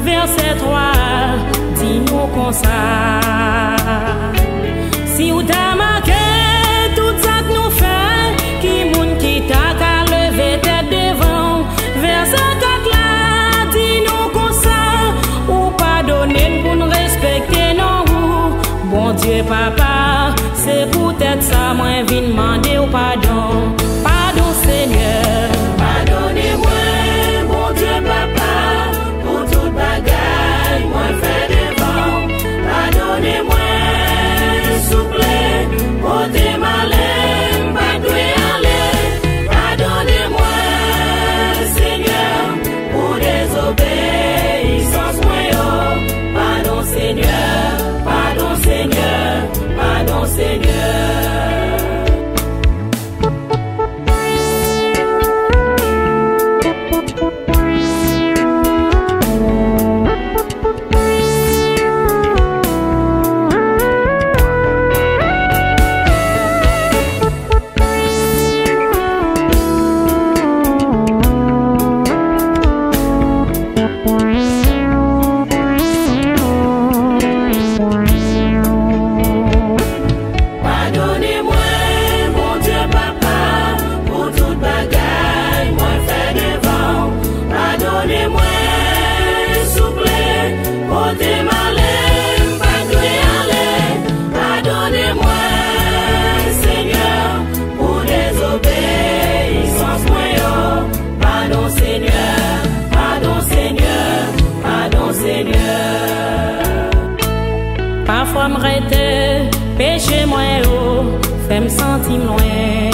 verset 3, dis-nous comme ça. Si ou t'a marqué tout ça que nous fait, qui moun qui t'a qu'à lever tête devant, verset 4 là, dis-nous comme ça, ou pardonner pour nous respecter nos. Bon Dieu papa, c'est peut-être ça, moi v'in demander au pardon. Pardon Seigneur. Pardonnez-moi, bon Dieu papa, pour toute bagaille, moi fait devant. Pardonnez-moi, s'il vous plaît, pour des malins, pas de aller. Pardonnez-moi, Seigneur, pour désobéissance, moi. Pardon Seigneur, pardon Seigneur, pardon Seigneur. Parfois m'arrête, péché moi fait me sentir loin.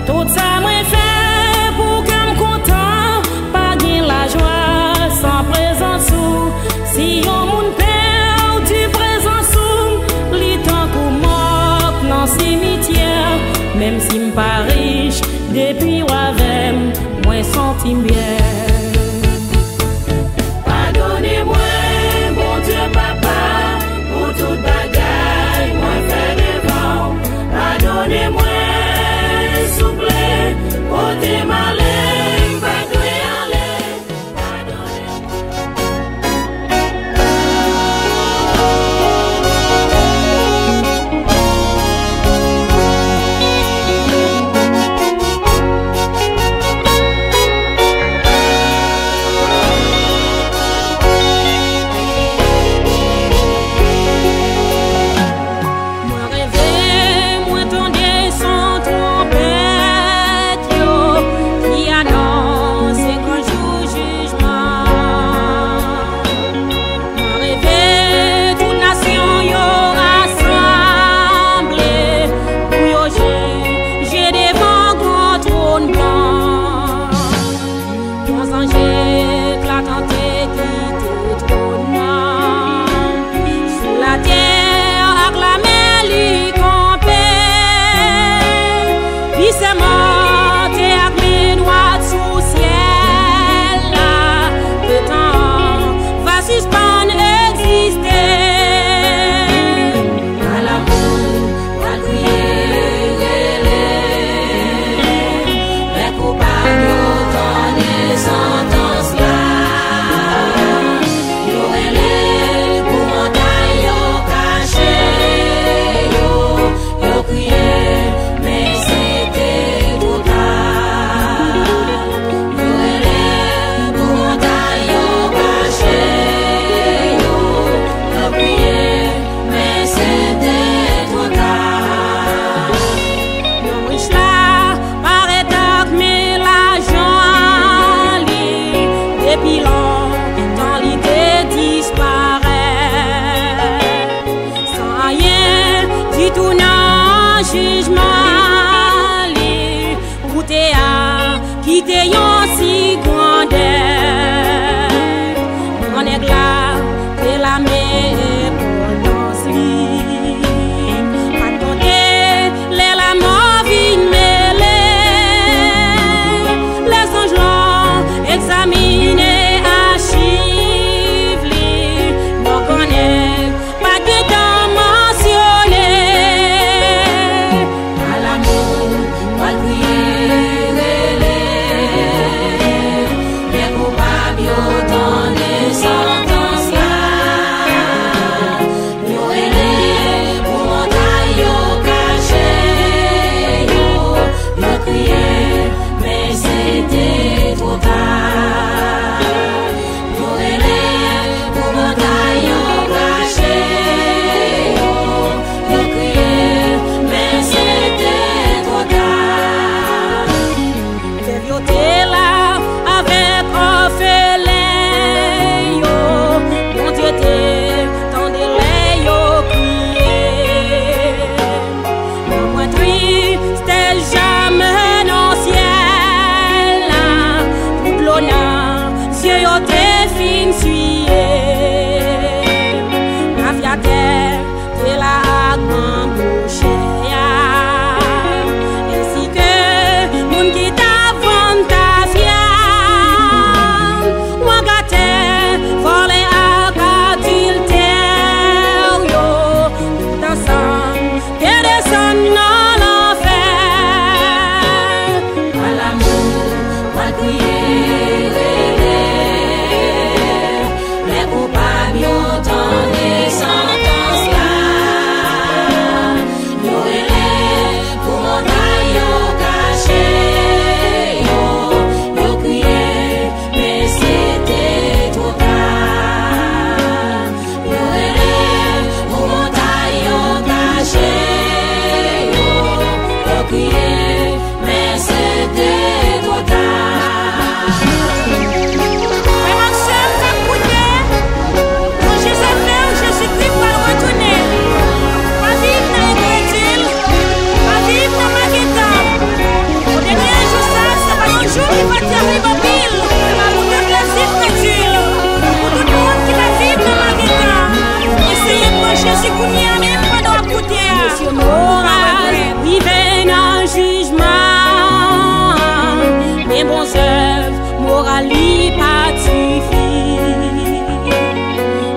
Tout ça moi fait pour que me content, pas gain la joie sans présence sous. Si on moun perd du présence sous, li tant pour mort dans cimetière. Même si m'pas riche, depuis ou avec moi senti bien. Toute bagaille, moi fait devant. Pardonnez-moi, s'il vous plaît, pour des malins, pas de aller. Yo fin suye. Mafia terre, de la agman bouche ya. Ainsi que moun qui t'a vend ta fiam. Wagate, volé à adultère yo. Tout ensemble, et descend dans l'enfer. À l'amour, à crier, les coupables y entendent sentence là. Yo pour montagne yo caché, yo crié, mais c'était trop tard. Yo pour montagne yo caché, yo crié, mais c'était trop tard. Mais mon seul cap coûté, quand Jésus fait, Jésus-Christ va retourner. Pas vivre dans l'incrédule, pas vivre dans ma guitare. Au dernier jour, ça va un jour qui va t'arriver en pile. Pour te plaisir crédule, pour tout le monde qui va vivre dans ma guitare. Essayez de voir Jésus pour m'y amener pendant la coûter. Moral, vivez dans le jugement. Mes bons œuvres, moral, pas suffit.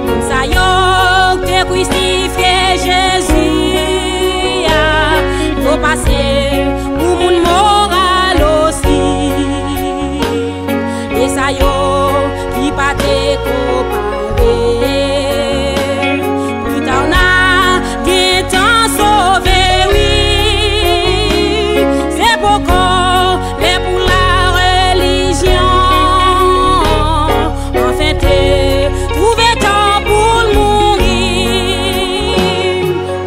Comme ça, yo, te crucifié Jésus. Faut passer pour mon moral aussi. Et ça, yo, qui pas te comparer. Plus tard, on a des temps sauvé, oui. C'est pourquoi les pour la religion. Enfin, t'es trouvé temps pour mourir.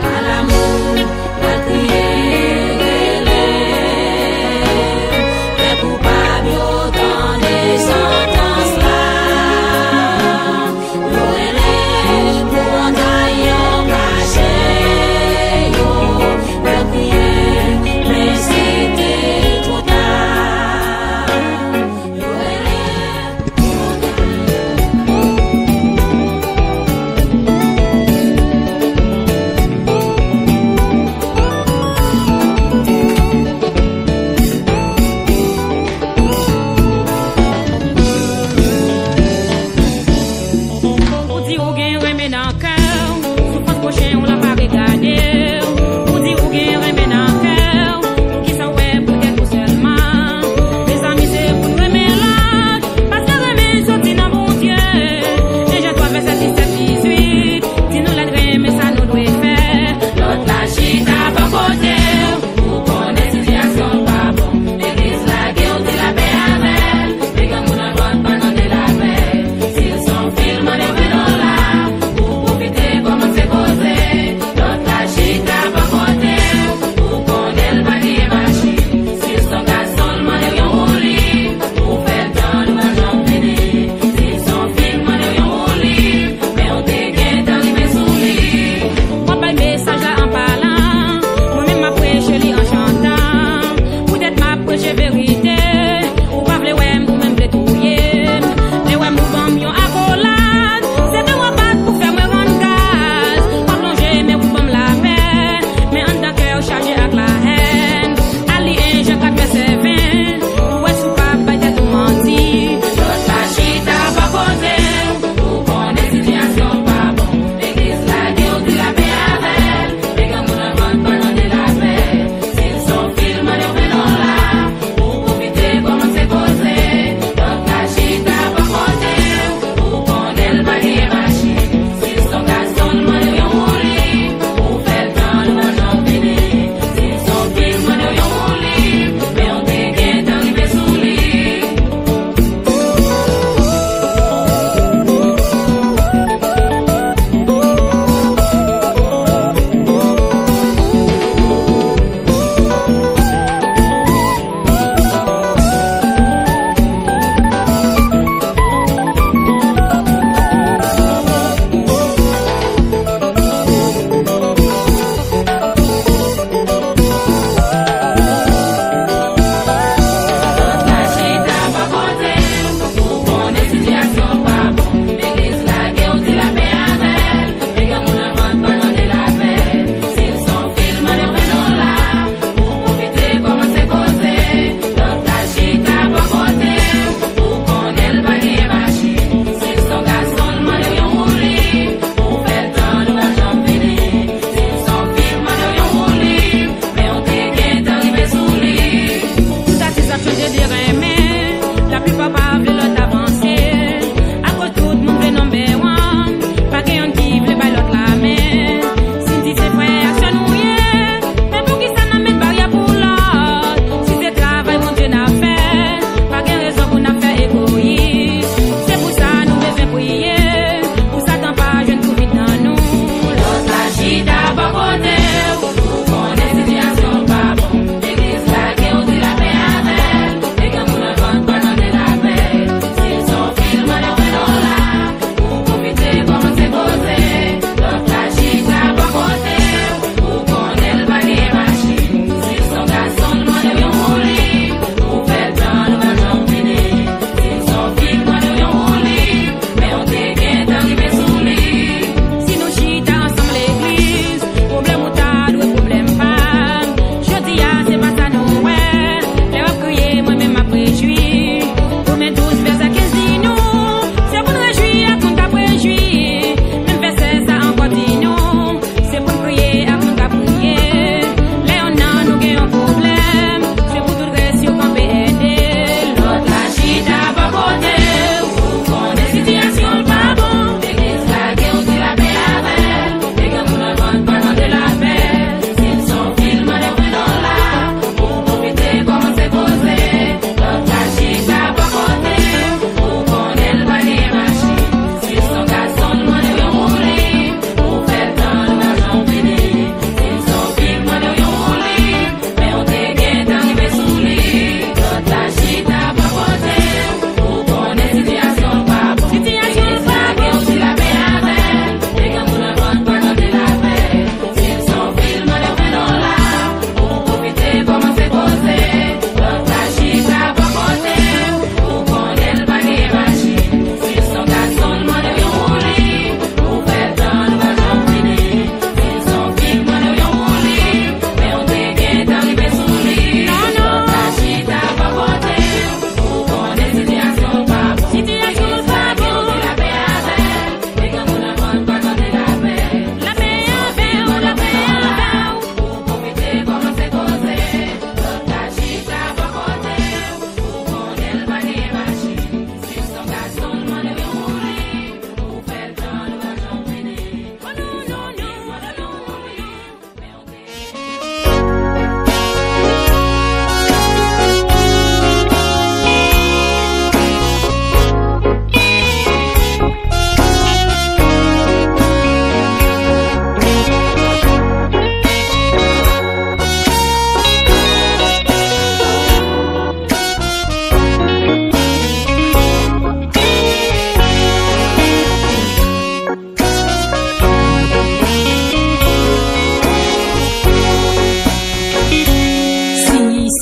À l'amour, à crier, les coupables y entendent sentences là. Yo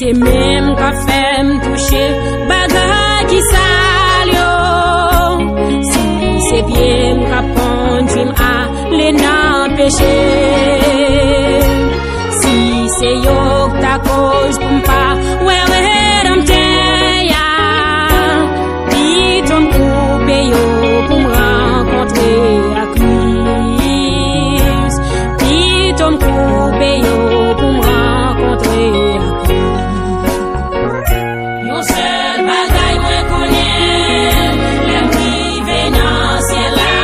c'est même qu'a fait me toucher bagay qui sale yo. Si c'est bien qu'a conduit à les nan péché. Si c'est yo ta cause pour m'pas ouais dans ya. Dit on coupe yo pour me rencontrer à Christ. Dit on coupe yo pour me rencontrer à Christ. Yon seul bagay mwen konnen, lèm rive nan ciel la.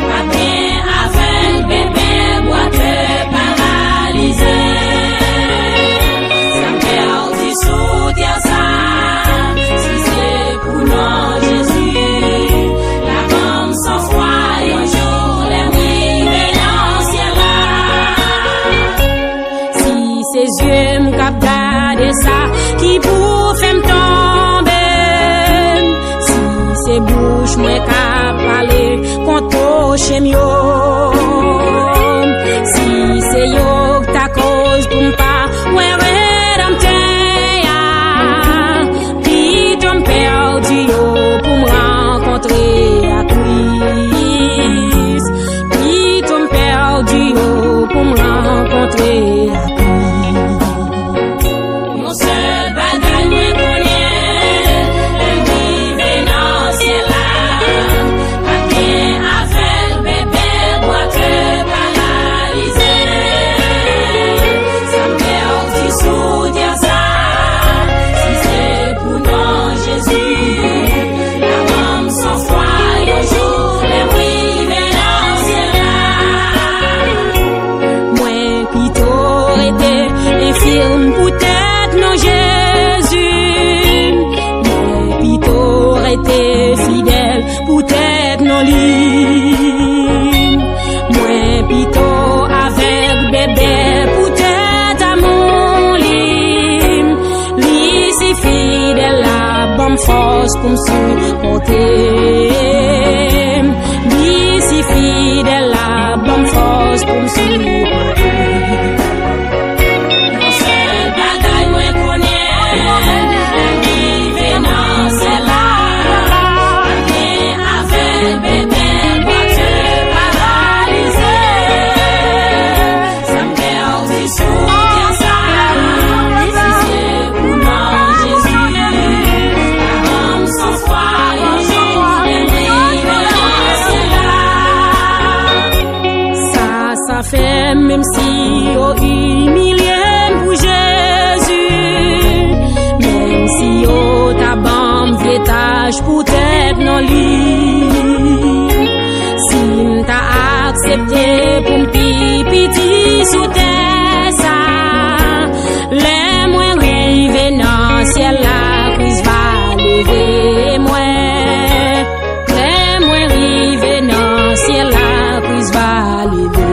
Pas bien avec bébé boite paralysé. Ça perdu sous terre ça. Si c'est pour non Jésus, la femme sans foi un jour lèm rive nan ciel la. Si ses yeux m'cap gade ça qui pour faire tomber. Si ses bouches moi cap parler contre chez yo. Si c'est yo ta cause pour m'pas ouais rédempteur. Puis ton perdu yo pour me rencontrer à Christ. Puis ton perdu yo pour me rencontrer à Christ. Yon seul bagay mwen konnen, lèm rive nan ciel la. Pas bien avec bébé boite paralysé. Ça perdu sous terre ça. Si c'est pour non Jésus, la femme sans foi un jour lèm rive nan ciel la. Moi plutôt été infirme peut-être non Jésus. Moi plutôt été fidèle peut-être non lui. Moi plutôt avec bébé peut-être à mon lit. Lui si fidèle la bonne force pour me supporter. Lui si fidèle la bonne force pour me supporter. Yon seul bagay mwen konnen, lèm rive nan ciel la. Pas bien avec bébé boite paralysé. Ça perdu sous terre ça. Si c'est pour non Jésus, la femme sans foi un jour lèm rive nan ciel la. Ça fait même si yo humilié pour Jésus. Même si yo ta bam vietage peut-être non lit. Si m'ta accepté pour m'pipiti sous terre ça. Les moins rive nan ciel la Christ va lever moi. Les moins rive nan ciel la Christ va lever.